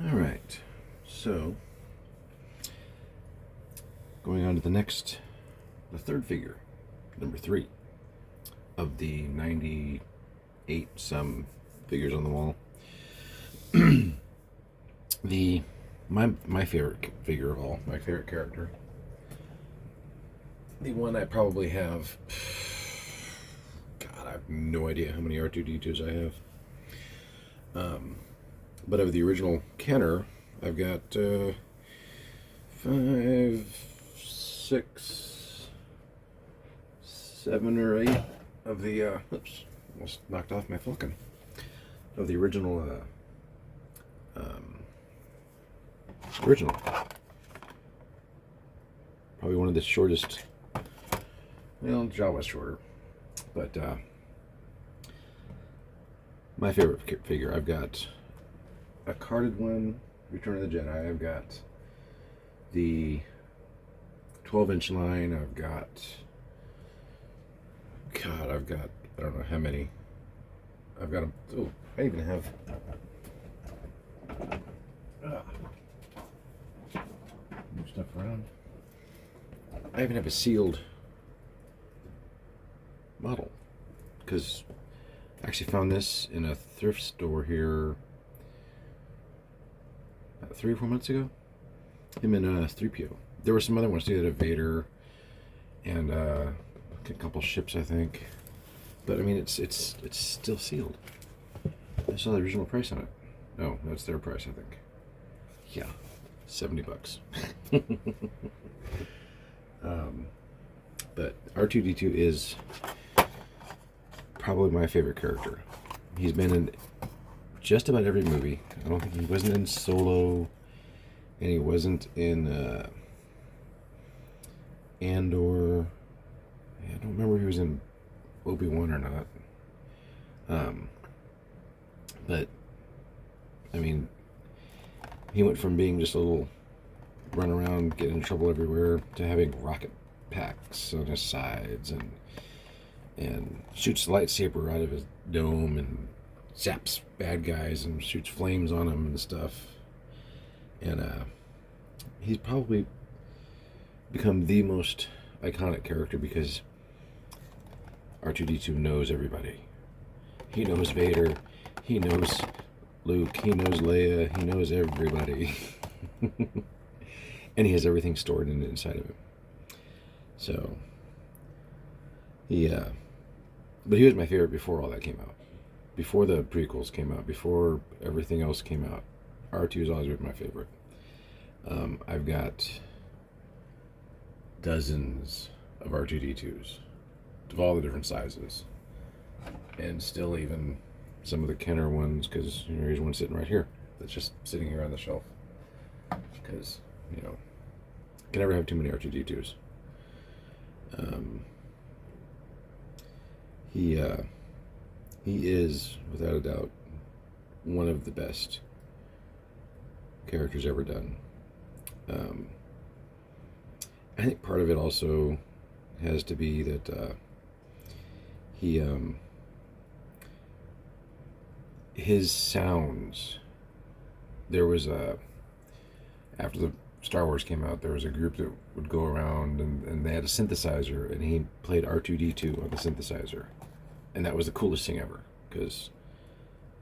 All right, so going on to the third figure, number 3 of the 98 some figures on the wall. My favorite figure of all, my favorite character, the one I probably have. God, I have no idea how many R2D2s I have. But of the original Kenner, I've got 5, 6, 7 or 8 of the oops, almost knocked off my Falcon, of the original original. Probably one of the shortest. Well, Jawa's shorter, but my favorite figure. I've got a carded one, Return of the Jedi. I've got the 12-inch line. I've got I don't know how many. I've got I even have move stuff around. I even have a sealed model, because I actually found this in a thrift store here about 3 or 4 months ago. Him in 3PO. There were some other ones too, that had Vader and a couple ships, I think. But I mean, it's still sealed. I saw the original price on it. No, that's their price, I think. Yeah, $70. But R2D2 is probably my favorite character. He's been in just about every movie. I don't think he wasn't in Solo, and he wasn't in Andor. I don't remember if he was in Obi-Wan or not. But I mean, he went from being just a little run around, get in trouble everywhere, to having rocket packs on his sides, and shoots the lightsaber out of his dome and zaps bad guys and shoots flames on them and stuff. And he's probably become the most iconic character because R2D2 knows everybody. He knows Vader, he knows Luke, he knows Leia, he knows everybody. And he has everything stored inside of him. So but he was my favorite before all that came out. Before the prequels came out, before everything else came out, R2 has always been my favorite. I've got dozens of R2D2s of all the different sizes, and still even some of the Kenner ones, because here's one sitting right here that's just sitting here on the shelf, because you can never have too many R2D2s. He is, without a doubt, one of the best characters ever done. I think part of it also has to be that his sounds. There was after the Star Wars came out, there was a group that would go around and they had a synthesizer, and he played R2D2 on the synthesizer. And that was the coolest thing ever, because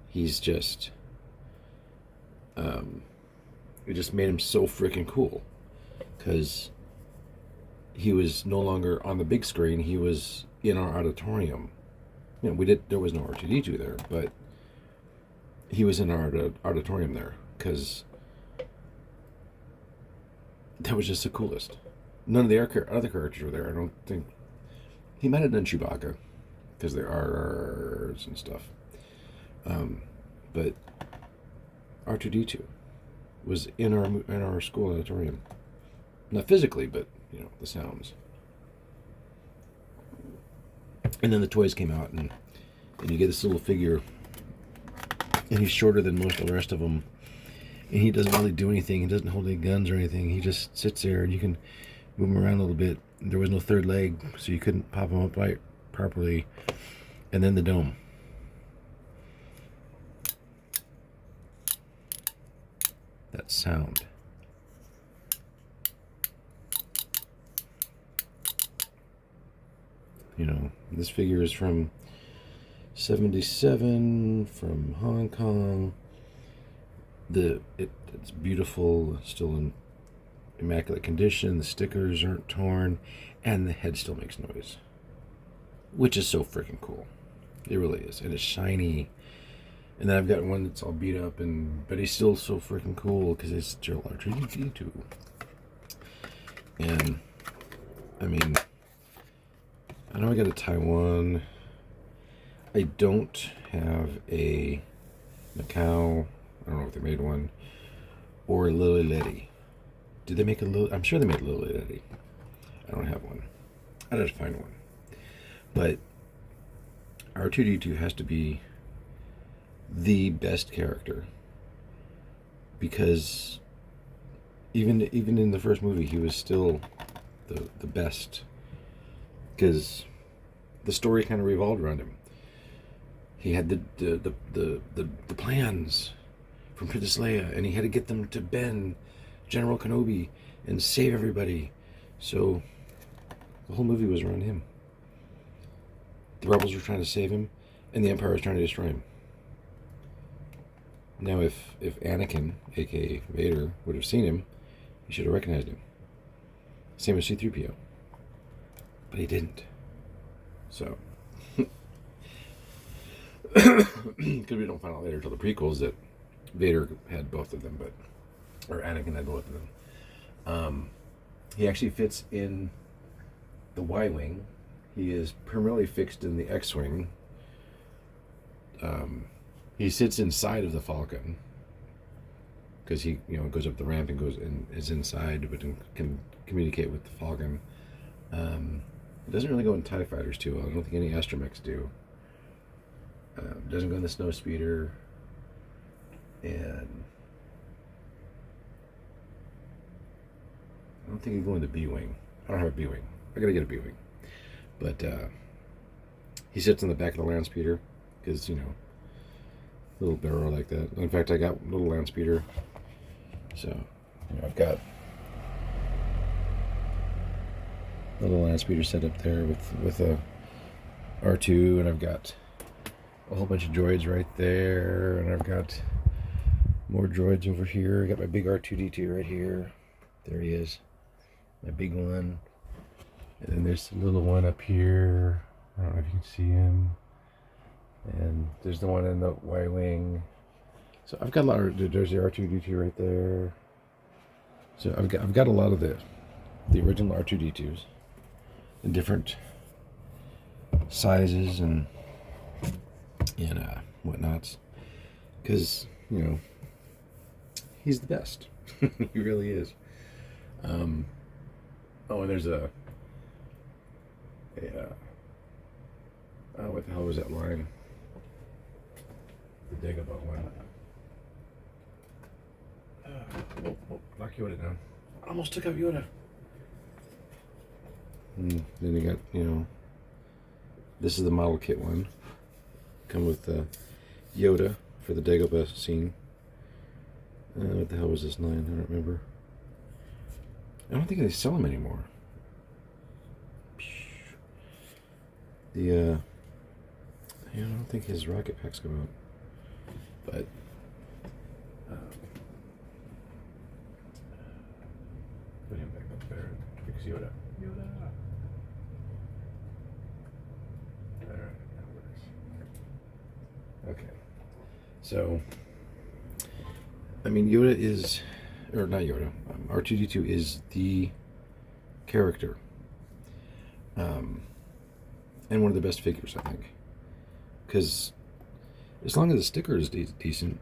he's just, it just made him so freaking cool, because he was no longer on the big screen, he was in our auditorium. There was no R2D2 there, but he was in our auditorium there, because that was just the coolest. None of the other characters were there. I don't think. He might have done Chewbacca, because there are R's and stuff. But R2D2 was in our school auditorium. Not physically, but the sounds. And then the toys came out, and you get this little figure, and he's shorter than most of the rest of them. And he doesn't really do anything. He doesn't hold any guns or anything. He just sits there, and you can move him around a little bit. There was no third leg, so you couldn't pop him up right properly. And then the dome. that sound. You know, this figure is from 77, from Hong Kong. It's beautiful, still in immaculate condition. The stickers aren't torn, and the head still makes noise, which is so freaking cool. It really is, and it's shiny. And then I've got one that's all beat up, but he's still so freaking cool because it's still R2D2. And I mean, I know I got a Taiwan. I don't have a Macau. I don't know if they made one, or a Lily Letty. Did they make a Lily? I'm sure they made a Lily Letty. I don't have one. I'd have to find one. But R2D2 has to be the best character, because even in the first movie he was still the best, because the story kind of revolved around him. He had the plans from Princess Leia, and he had to get them to Ben, General Kenobi, and save everybody. So the whole movie was around him. The rebels were trying to save him, and the Empire was trying to destroy him. Now, if Anakin, aka Vader, would have seen him, he should have recognized him. Same as C-3PO. But he didn't. So, because we don't find out later till the prequels that Vader had both of them, or Anakin had both of them. He actually fits in the Y-wing. He is permanently fixed in the X-wing. He sits inside of the Falcon because he, goes up the ramp and goes and is inside, but can communicate with the Falcon. It doesn't really go in TIE fighters too well. I don't think any astromechs do. Doesn't go in the snow speeder, and I don't think he'd go in the B-wing. I don't have a B-wing. I gotta get a B-wing, but he sits in the back of the land speeder because little barrel like that. In fact, I got a little land speeder, so I've got a little land speeder set up there with a R2, and I've got a whole bunch of droids right there, and I've got more droids over here. I got my big R2D2 right here. There he is, my big one. And then there's a little one up here. I don't know if you can see him. And there's the one in the Y-wing. So I've got a lot of, there's the R2D2 right there. So I've got a lot of the original R2D2s in different sizes and whatnots, because he's the best. He really is. And there's what the hell was that line? The Dagobah one. Knock Yoda down. Almost took out Yoda. And then you got, this is the model kit one. Come with Yoda for the Dagobah scene. What the hell was this line? I don't remember. I don't think they sell them anymore. I don't think his rocket packs come out. But put him back up there and fix Yoda. Alright, okay. So, Yoda is, or not Yoda, R2D2 is the character. And one of the best figures, I think. Because as long as the sticker is decent,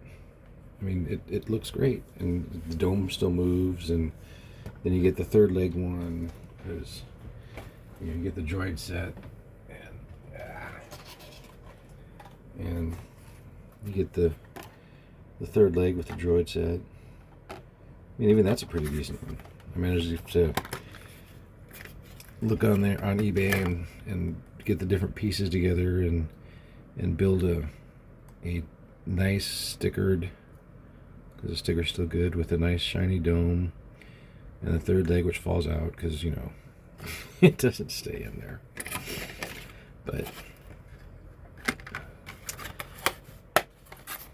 it looks great. And the dome still moves, and then you get the third leg one, because you get the droid set, and you get the third leg with the droid set. Even that's a pretty decent one. I managed to look on there on eBay and get the different pieces together and build a nice stickered because the sticker's still good with a nice shiny dome, and the third leg which falls out because, you know, it doesn't stay in there. But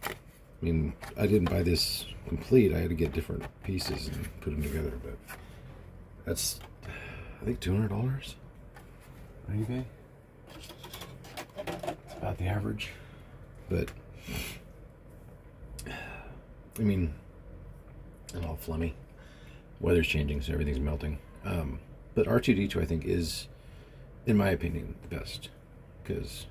I mean, I didn't buy this complete. I had to get different pieces and put them together. But that's, I think, $200 on eBay. It's about the average. But I mean, it's all flummy. Weather's changing, so everything's melting. But R2D2, I think, is, in my opinion, the best because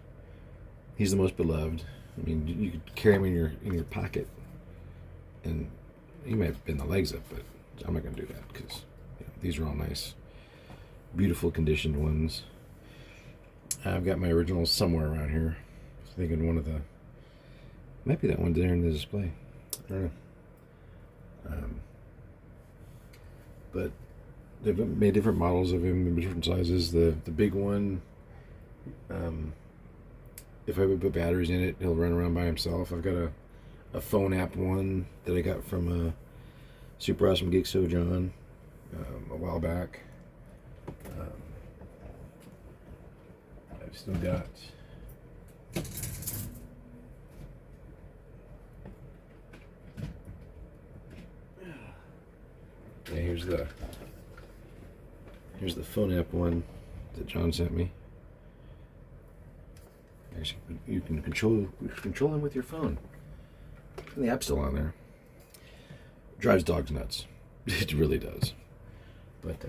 he's the most beloved. I mean, you could carry him in your pocket, and you might bend the legs up, but I'm not going to do that because, you know, these are all nice, beautiful conditioned ones. I've got my originals somewhere around here. I was thinking one of the, might be that one there in the display. I don't know. But they've made different models of him in different sizes. The big one, if I would put batteries in it, he'll run around by himself. I've got a phone app one that I got from Super Awesome Geek So John a while back. I've still got here's the phone app one that John sent me. Actually, you can control him with your phone. And the app's still on there. Drives dogs nuts. It really does. But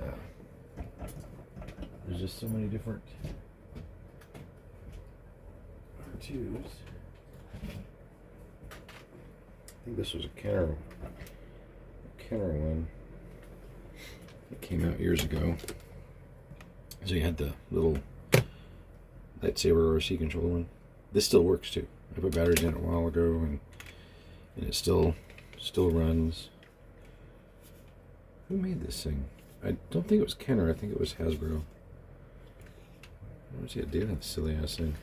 there's just so many different R2s. I think this was a Kenner one. It came out years ago. So you had the little lightsaber RC controller one. This still works too. I put batteries in it a while ago, and it still runs. Who made this thing? I don't think it was Kenner. I think it was Hasbro. I don't see a date on this silly ass thing.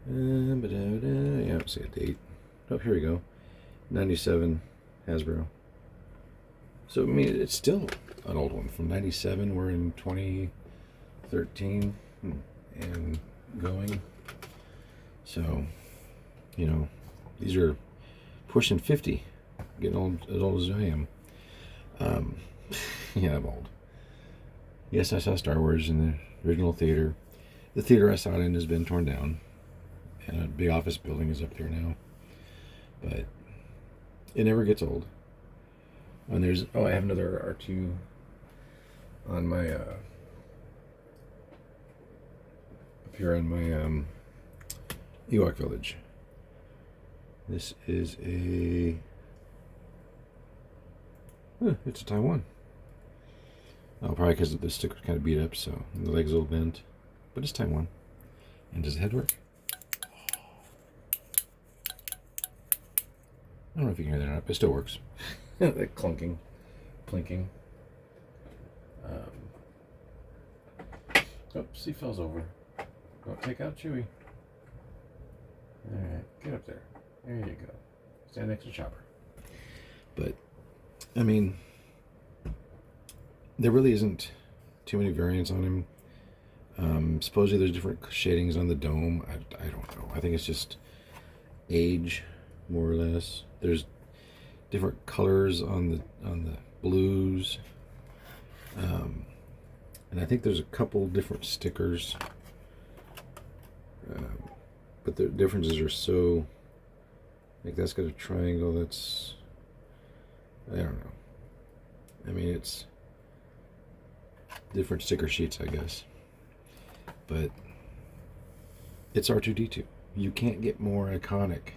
Yeah, I don't see a date. Oh, here we go. 97 Hasbro. So I mean, it's still an old one from 97. We're in 2013 and going. So, you know, these are pushing 50, getting as old as I am. Yeah, I'm old. Yes, I saw Star Wars in the original theater. The theater I saw it in has been torn down, and a big office building is up there now. But it never gets old. And there's, I have another R2 on my up here on my Ewok Village. This is it's a Taiwan. Oh, probably because the sticker's kind of beat up, so the leg's a little bent. But it's Taiwan. And does the head work? I don't know if you can hear that or not, but it still works. That clunking, plinking. Oops, he falls over. Don't take out Chewie. Alright, get up there. There you go. Stand next to Chopper. But, I mean, there really isn't too many variants on him. Supposedly there's different shadings on the dome. I don't know. I think it's just age, more or less. There's different colors on the blues. And I think there's a couple different stickers. But the differences are so, like that's got a triangle, that's, I don't know. I mean, it's different sticker sheets, I guess. But it's R2D2. You can't get more iconic.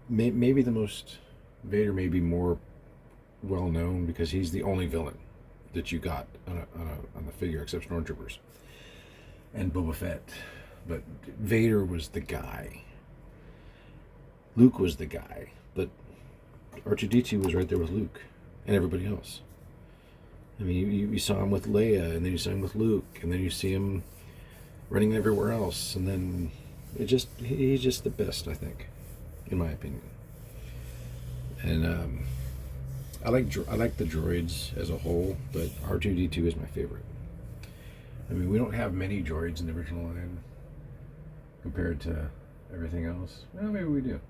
Maybe the most, Vader may be more well known because he's the only villain that you got on the figure, except Stormtroopers and Boba Fett. But Vader was the guy. Luke was the guy. But R2D2 was right there with Luke and everybody else. I mean, you saw him with Leia, and then you saw him with Luke, and then you see him running everywhere else, and then he's just the best, I think, in my opinion. And I like the droids as a whole, but R2D2 is my favorite. I mean, we don't have many droids in the original line compared to everything else. Well, maybe we do.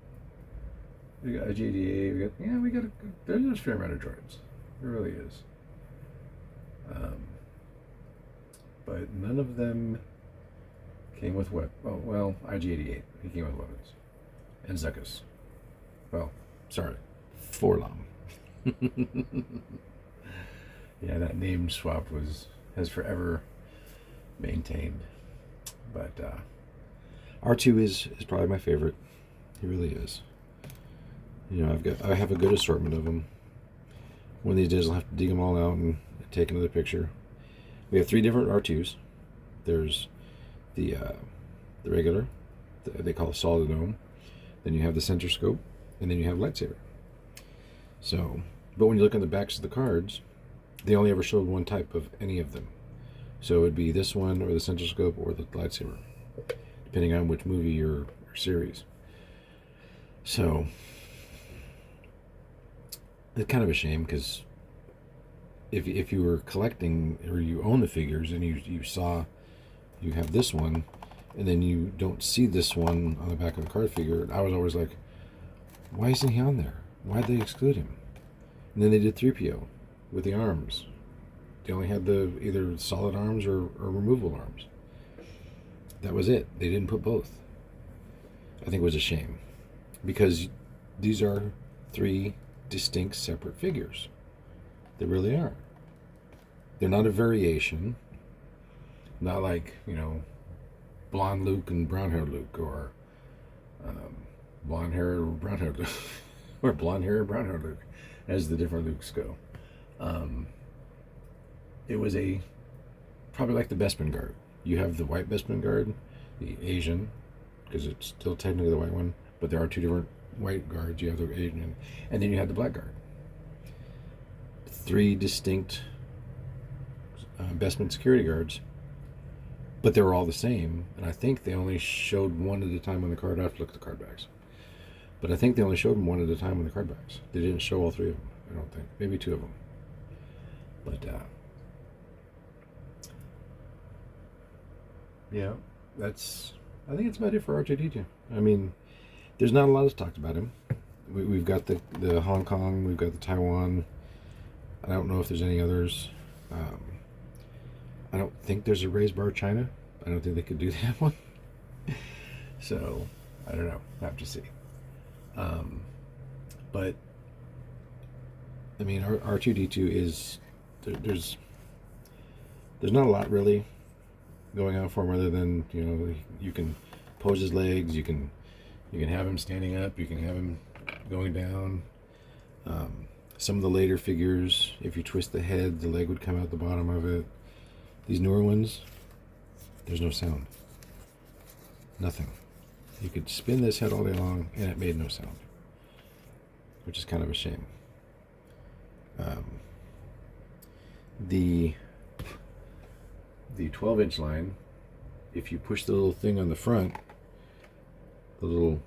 We got a JDA. There's a fair amount of droids. There really is. But none of them came with weapons. Oh, well, IG-88. He came with weapons. And Zuckuss. Well, sorry. Forlom. Yeah, that name swap has forever maintained. But R2 is probably my favorite. He really is. You know, I have a good assortment of them. One of these days I'll have to dig them all out and take another picture. We have 3 different R2s. There's the regular, they call it solid dome. Then you have the center scope, and then you have lightsaber. So, but when you look on the backs of the cards, they only ever showed one type of any of them. So it would be this one, or the center scope, or the lightsaber, depending on which movie or series. So it's kind of a shame, because if you were collecting or you own the figures and you saw you have this one and then you don't see this one on the back of the card figure, I was always like, why isn't he on there? Why'd they exclude him? And then they did 3PO with the arms. They only had the either solid arms or removable arms. That was it. They didn't put both. I think it was a shame, because these are 3 distinct separate figures. They really are. They're not a variation. Not like, you know, blonde Luke and brown haired Luke, or blonde hair or brown haired Luke, or blonde hair or brown haired Luke, as the different Lukes go. It was probably like the Bespin guard. You have the white Bespin guard, the Asian, because it's still technically the white one, but there are 2 different white guards. You have the Asian, and then you have the black guard. 3 distinct Bespin security guards, but they were all the same. And I think they only showed one at a time on the card. I have to look at the card backs, but I think they only showed them one at a time on the card backs. They didn't show all 3 of them. I don't think. Maybe 2 of them. But yeah, I think it's about it for R2D2. I mean, there's not a lot that's talked about him. We've got the Hong Kong, we've got the Taiwan. I don't know if there's any others. I don't think there's a raised bar China. I don't think they could do that one. So, I don't know. I have to see. But, I mean, R2D2 is... There's not a lot really going on for him, other than, you know, you can pose his legs, you can have him standing up, you can have him going down. Some of the later figures, if you twist the head, the leg would come out the bottom of it. These newer ones, there's no sound. Nothing. You could spin this head all day long and it made no sound, which is kind of a shame. The 12-inch line, if you push the little thing on the front, the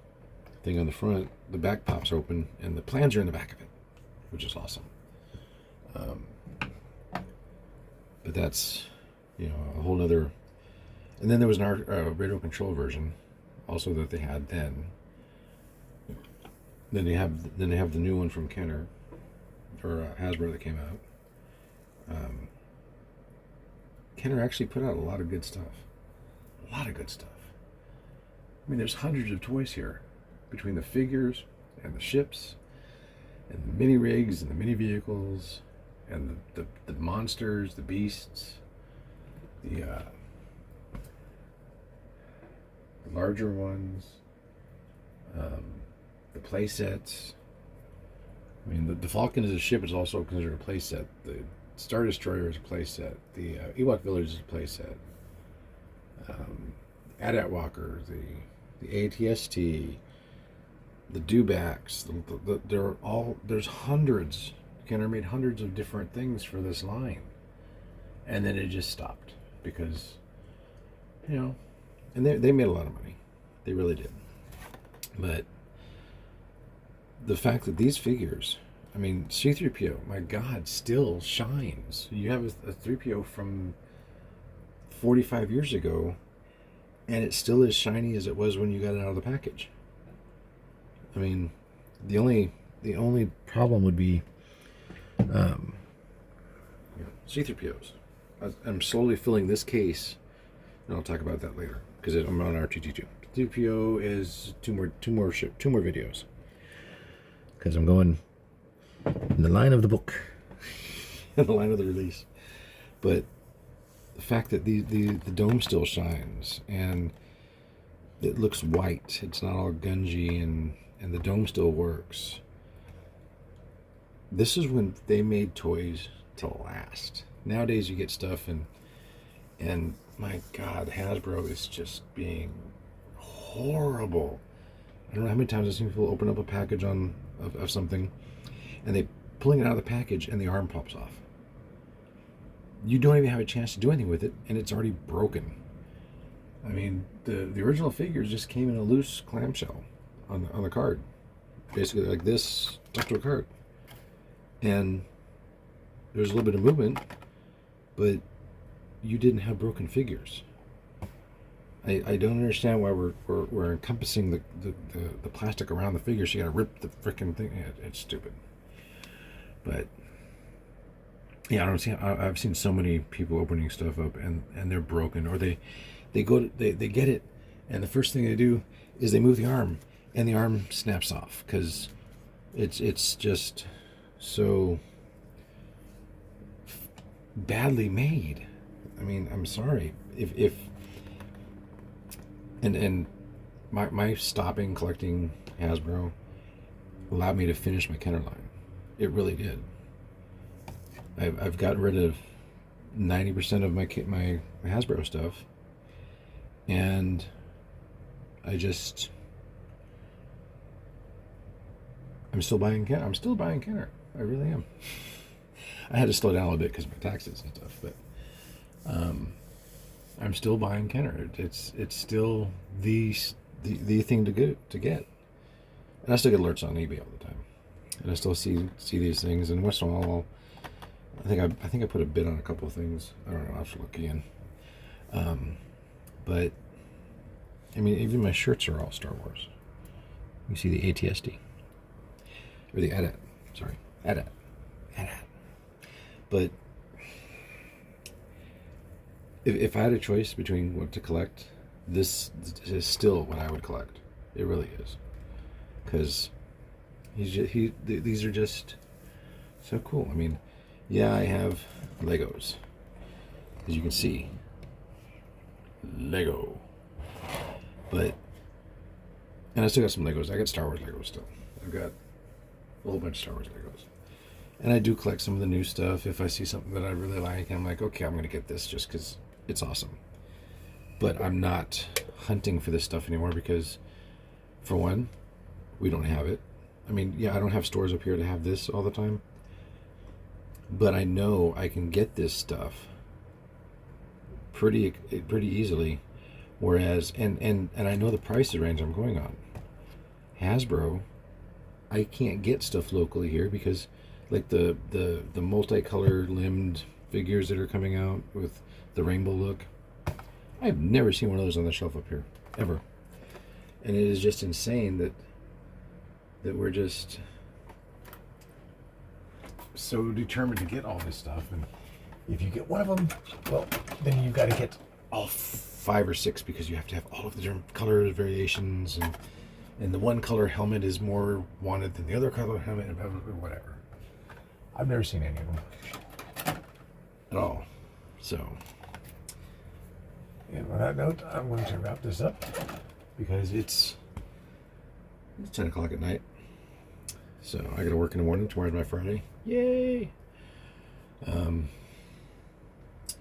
back pops open and the plans are in the back of it, which is awesome. But that's, you know, a whole other. And then there was an radio control version also that they had then. Then they have the new one from Kenner, or Hasbro, that came out. Kenner actually put out a lot of good stuff. I mean, there's hundreds of toys here, between the figures and the ships and the mini rigs and the mini vehicles and the monsters, the beasts, the larger ones, the play sets. I mean, the Falcon as a ship is also considered a play set. The Star Destroyer is a play set. The Ewok Village is a play set. AT-AT Walker, the ATST, the Dewbacks. There's hundreds. Kenner made hundreds of different things for this line, and then it just stopped because, you know, and they made a lot of money. They really did. But the fact that these figures, I mean, C-3PO, my God, still shines. You have a 3PO from 45 years ago, and it's still as shiny as it was when you got it out of the package. I mean, the only problem would be C-3POs. I'm slowly filling this case, and I'll talk about that later because I'm on R2D2. 3PO is two more videos because I'm going in the line of the book, in the line of the release. But the fact that the dome still shines and it looks white, it's not all gungy, and the dome still works. This is when they made toys to last. Nowadays you get stuff and my God, Hasbro is just being horrible. I don't know how many times I've seen people open up a package of something and they pulling it out of the package and the arm pops off. You don't even have a chance to do anything with it and it's already broken. I mean, the original figures just came in a loose clamshell on the card. Basically like this stuck to a card. And there's a little bit of movement, but you didn't have broken figures. I don't understand why we're encompassing the plastic around the figure. So you gotta rip the freaking thing. It's stupid. But yeah, I don't see. I've seen so many people opening stuff up and they're broken, or they get it, and the first thing they do is they move the arm, and the arm snaps off because it's just so badly made. I mean, I'm sorry if my stopping collecting Hasbro allowed me to finish my Kenner line. It really did. I've gotten rid of 90% of my Hasbro stuff, and I'm still buying Kenner. I'm still buying Kenner. I really am. I had to slow down a little bit because of my taxes and stuff, but I'm still buying Kenner. It's still the thing to get. And I still get alerts on eBay all the time, and I still see these things. And once in a while, I think I put a bid on a couple of things. I don't know. I'll have to look again. But I mean, even my shirts are all Star Wars. You see the ATSD or the AT-AT. Sorry, AT-AT. But if I had a choice between what to collect, this is still what I would collect. It really is, because these are just so cool. I mean, yeah, I have Legos, as you can see, Lego, and I still got some Legos. I got Star Wars Legos still. I've got a whole bunch of Star Wars Legos. And I do collect some of the new stuff. If I see something that I really like, I'm like, okay, I'm going to get this just because it's awesome. But I'm not hunting for this stuff anymore because, for one, we don't have it. I mean, yeah, I don't have stores up here to have this all the time. But I know I can get this stuff pretty easily. Whereas, and I know the price range I'm going on. Hasbro, I can't get stuff locally here because, like the multicolored limbed figures that are coming out with the rainbow look, I've never seen one of those on the shelf up here ever, and it is just insane that we're just so determined to get all this stuff. And if you get one of them, well, then you've got to get all 5 or 6 because you have to have all of the different colors, variations, and the one color helmet is more wanted than the other color helmet, and whatever. I've never seen any of them at all. So, and on that note, I'm going to wrap this up because it's 10 o'clock at night. So I got to work in the morning. Tomorrow's my Friday. Yay!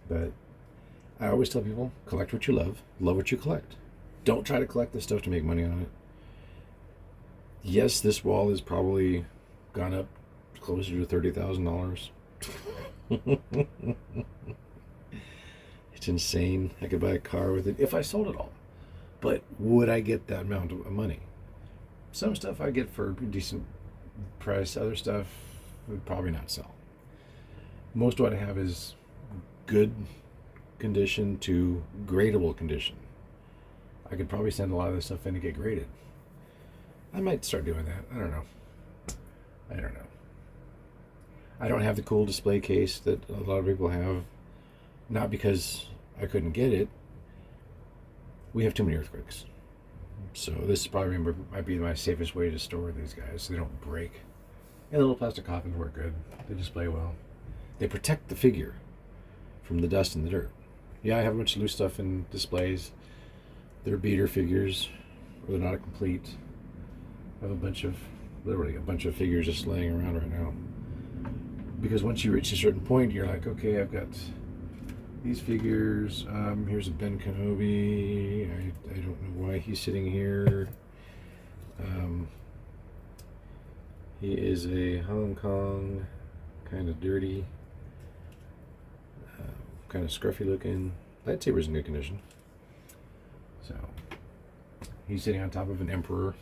But I always tell people, collect what you love what you collect. Don't try to collect this stuff to make money on it. Yes, this wall has probably gone up closer to $30,000. It's insane. I could buy a car with it if I sold it all. But would I get that amount of money? Some stuff I get for decent price. Other stuff would probably not sell. Most of what I have is good condition to gradable condition. I could probably send a lot of this stuff in to get graded. I might start doing that. I don't know. I don't have the cool display case that a lot of people have. Not because I couldn't get it. We have too many earthquakes. So this probably might be my safest way to store these guys so they don't break. And the little plastic coffins work good. They display well. They protect the figure from the dust and the dirt. Yeah, I have a bunch of loose stuff in displays. They're beater figures, or they're not complete. I have literally a bunch of figures just laying around right now. Because once you reach a certain point, you're like, okay, I've got these figures. Here's a Ben Kenobi. I don't know why he's sitting here. He is a Hong Kong, kind of dirty, kind of scruffy looking. Lightsaber's in good condition. So he's sitting on top of an emperor.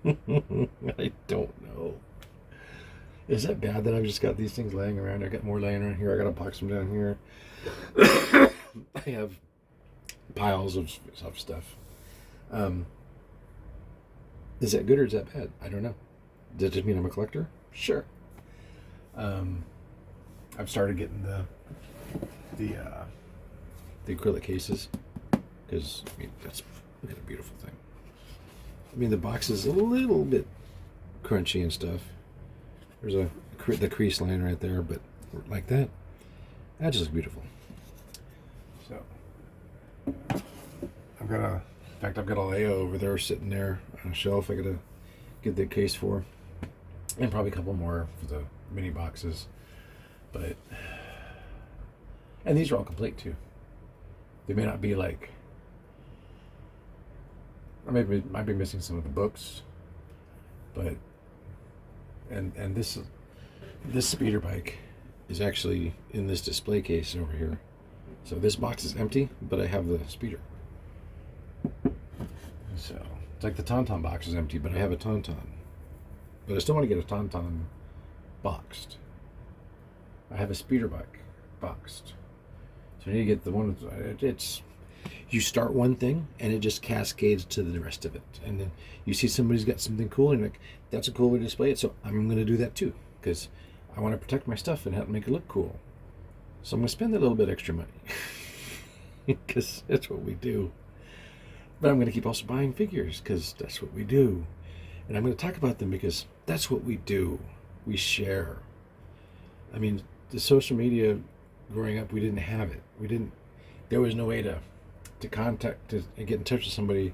I don't know. Is that bad that I've just got these things laying around? I got more laying around here. I got to box them down here. I have piles of stuff. Is that good or is that bad? I don't know. Does it just mean I'm a collector? Sure. I've started getting the acrylic cases because look at the beautiful thing. I mean, the box is a little bit crunchy and stuff. There's the crease line right there, but like that just looks beautiful. So I've got a Leia over there sitting there on a shelf. I gotta get the case for, and probably a couple more for the mini boxes. And these are all complete too. They may not be like. I might be missing some of the books, but and this speeder bike is actually in this display case over here. So this box is empty, but I have the speeder. So it's like the Tauntaun box is empty, but I have a Tauntaun. But I still want to get a Tauntaun boxed. I have a speeder bike boxed. So I need to get the one. It's you start one thing and it just cascades to the rest of it, and then you see somebody's got something cool and you're like, that's a cool way to display it, so I'm going to do that too because I want to protect my stuff and help make it look cool. So I'm going to spend a little bit extra money because that's what we do. But I'm going to keep also buying figures because that's what we do, and I'm going to talk about them because that's what we do. We share. I mean, the social media growing up, we didn't have it. There was no way to contact, to get in touch with somebody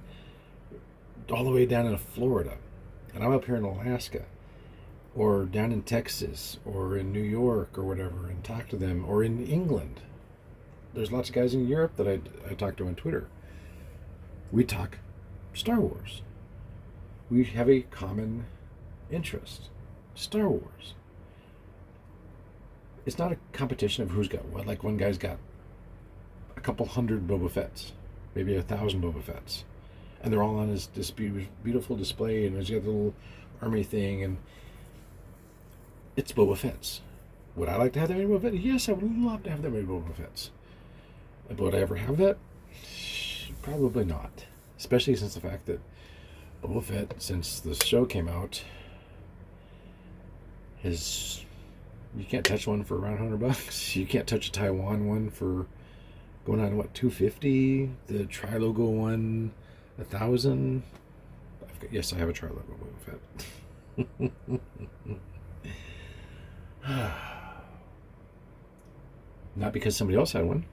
all the way down in Florida. And I'm up here in Alaska, or down in Texas, or in New York, or whatever, and talk to them, or in England. There's lots of guys in Europe that I talk to on Twitter. We talk Star Wars. We have a common interest, Star Wars. It's not a competition of who's got what. Like one guy's got a couple hundred Boba Fett's, maybe 1,000 Boba Fett's, and they're all on this beautiful display, and he's got the little army thing, and it's Boba Fett's. Would I like to have that many Boba Fett? Yes, I would love to have that many Boba Fett's. But would I ever have that? Probably not. Especially since the fact that Boba Fett, since the show came out, you can't touch one for around $100. You can't touch a Taiwan one for going on $250. The Tri-Logo one, $1,000. Yes, I have a Tri-Logo Boba Fett. Not because somebody else had one.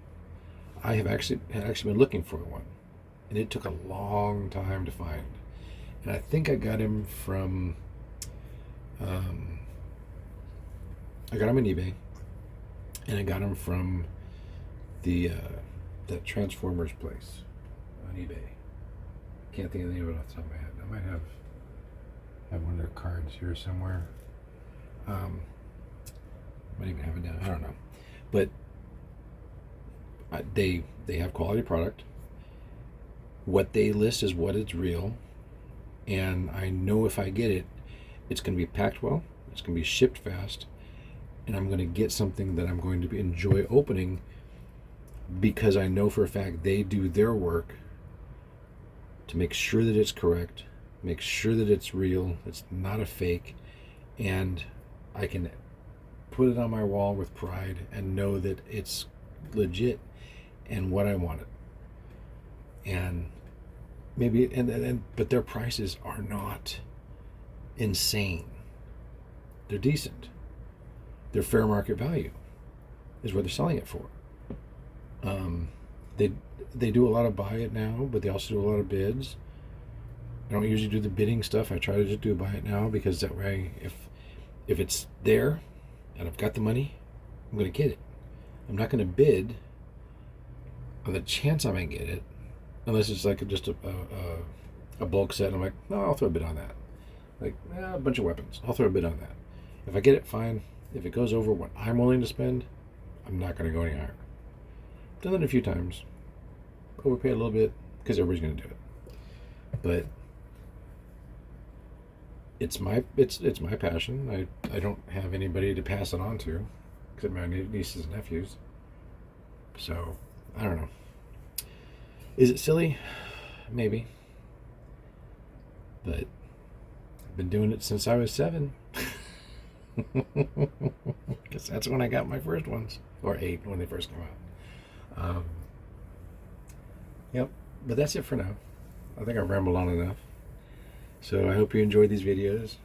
I had actually been looking for one, and it took a long time to find. And I think I got him from. I got him on eBay, and I got him from that Transformers place on eBay. Can't think of the name of it off the top of my head. I might have one of their cards here somewhere. Might even have it down. I don't know, but they have quality product. What they list is what is real, and I know if I get it, It's going to be packed well. It's going to be shipped fast. And I'm going to get something that I'm going to enjoy opening because I know for a fact they do their work to make sure that it's correct, make sure that it's real, it's not a fake, and I can put it on my wall with pride and know that it's legit and what I wanted. And maybe, but their prices are not insane. They're decent. Their fair market value is what they're selling it for. They do a lot of buy it now, but they also do a lot of bids. I don't usually do the bidding stuff. I try to just do buy it now because that way, if it's there and I've got the money, I'm going to get it. I'm not going to bid on the chance I might get it, unless it's like just a bulk set. And I'm like, no, I'll throw a bid on that. Like a bunch of weapons. I'll throw a bid on that. If I get it, fine. If it goes over what I'm willing to spend, I'm not going to go any higher. I've done that a few times. Overpay a little bit because everybody's going to do it. But it's my passion. I don't have anybody to pass it on to except my nieces and nephews. So I don't know. Is it silly? Maybe. But I've been doing it since I was 7. Because that's when I got my first ones, or 8 when they first came out. Yep, but that's it for now. I think I've rambled on enough. So I hope you enjoyed these videos.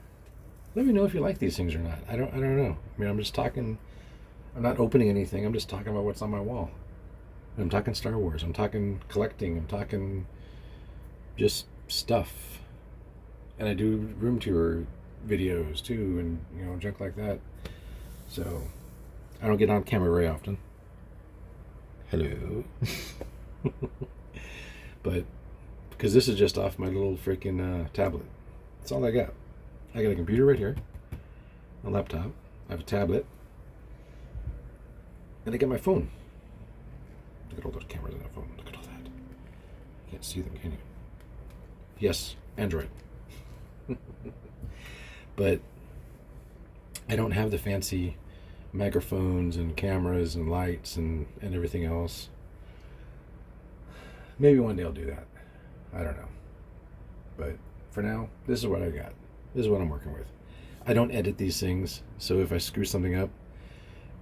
Let me know if you like these things or not. I don't know. I mean, I'm just talking. I'm not opening anything. I'm just talking about what's on my wall. I'm talking Star Wars. I'm talking collecting. I'm talking just stuff. And I do room tour videos too, and junk like that. So I don't get on camera very often. Hello. But because this is just off my little freaking tablet. That's all I got. I got a computer right here, a laptop, I have a tablet, and I got my phone. Look at all those cameras on that phone. Look at all that. You can't see them, can you? Yes, Android. But I don't have the fancy microphones and cameras and lights and everything else. Maybe one day I'll do that. I don't know. But for now, this is what I got. This is what I'm working with. I don't edit these things, so if I screw something up,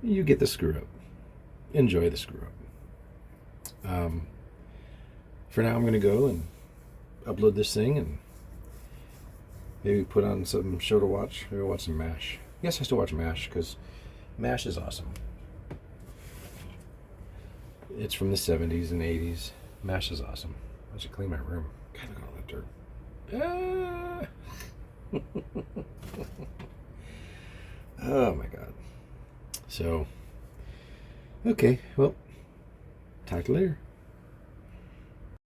you get the screw up. Enjoy the screw up. For now, I'm going to go and upload this thing and maybe put on some show to watch. Maybe watch some MASH. Yes, I still watch MASH because MASH is awesome. It's from the 70s and 80s. MASH is awesome. I should clean my room. God, look at all that dirt. Oh my God. So, okay, well, talk to you later.